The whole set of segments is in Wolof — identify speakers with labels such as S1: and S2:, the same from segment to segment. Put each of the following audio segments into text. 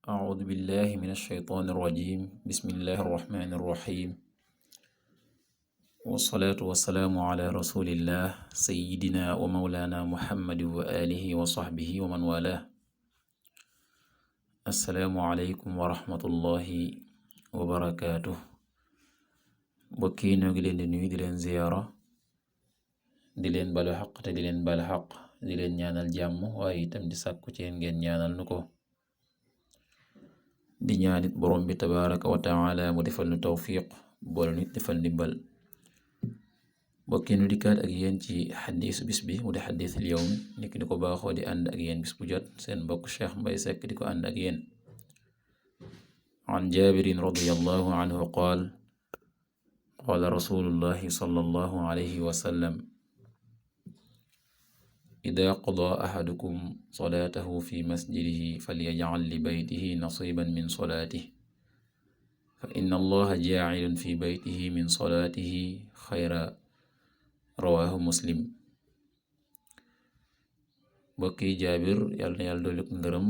S1: أعوذ بالله من الشيطان الرجيم بسم الله الرحمن الرحيم والصلاة والسلام على رسول الله سيدنا ومولانا محمد وآله وصحبه ومن والاه السلام عليكم ورحمة الله وبركاته bokki ñoo ngi leen di nuyu di leen ziyaara di leen balu xaq te di leen bal xaq di leen ñaanal jàmm waaye itam di sàkku ci ngeen ñaanal nu ko di ñaanit borom bi tabaraka wa taala mu defal nu tawfiq boole nit defal ndimbal bokki nu dikkaat ak yéen ci xadiisu bis bi mu di xadiisul yawm niki ni ko baaxoo di ànd ak yéen bis bu jot seen mbokk Cheikh Mbay Sekk di ko ànd ak yéen an jaabirin radiyallahu anhu qaala rasulullahi sallallahu alayhi wa sallam ida qadaa axadukum salaatahu fi masjidihi falyajcal li baytihi nasiban min salaatihi fa inna allaha jaacilun fi baytihi min salaatihi xayra rawaahu muslim bokki jaabir yàlla na yàlla dolli ko ngërëm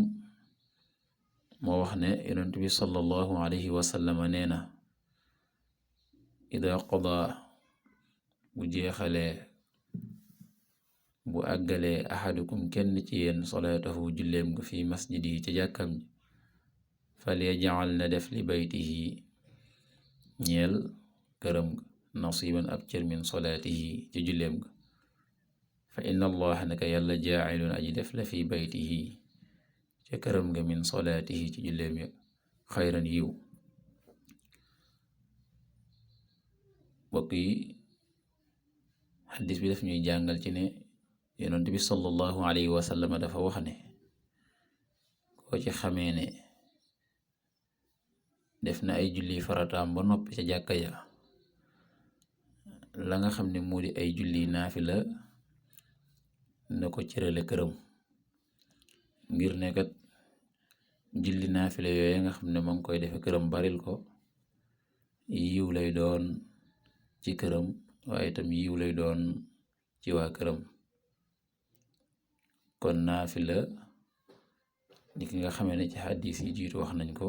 S1: moo wax ne yonent bi sallallahu alayhi wa sallam nee na ida qadaa bu jeexalee bu àggalee axadukum kenn ci yéen salaatahu julleem ga fi masjidi ca jàkkam ji falyajcal na def li baytihi ñeel këram ga nasiban ab cër min salaatihi ci julleem ga fa inna allaha naka yàlla jaacilun aji def la fi baytihi ca këram ga min salaatihi ci julleem ya xayran yiw bokk yi xaddis bi daf ñuy jàngal ci ne yonent bi sallallahu alayhi wa sallam dafa wax ne koo ci xamee ne def na ay julli farataam ba noppi ca jàkka ja la nga xam ne moo di ay julli naafila na ko cërale këram ngir ne kat julli naafila yooye nga xam ne moo ngi koy defe këram baril ko yiw lay doon ci këram waaye itam yiw lay doon ci waa këram kon naafila ni ki nga xamee ne ci xadis yi jiitu wax nañ ko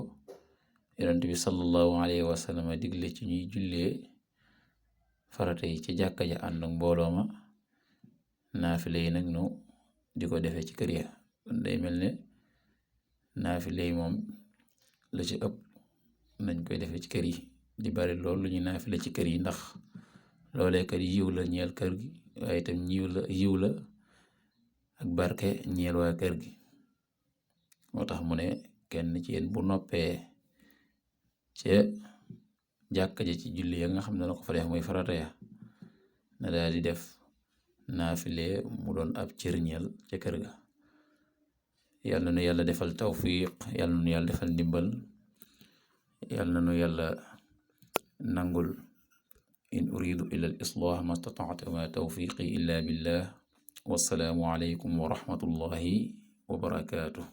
S1: yonent bi sallallahu alayhi wa sallam digle ci ñuy jullee farata yi ci jàkka ja ànd ak mbooloo ma naafila yi nag nu di ko defee ci kër ya kon day mel ne naafila yi moom la ci ëpp nañ koy defee ci kër yi di bari lool lu ñu naafila ci kër yi ndax loolee kat yiw la ñeel kër gi waaye itam yiw la ak barke ñeel waa kër gi moo tax mu ne kenn ci yéen bu noppee ca jàkka ja ci julli ya nga xam ne na ko fa def muy farata ya na daal di def naafile mu doon ab cër ñeel ca kër ga yàlla na nu yàlla defal tawfiq yàlla na nu yàlla defal ndimbal yàlla na nu yàlla nangul in uridu illa al islah ma stata'tu ma tawfiqi illa billah wassalaamu alaykum wa rahmatullahi wa barakaatuh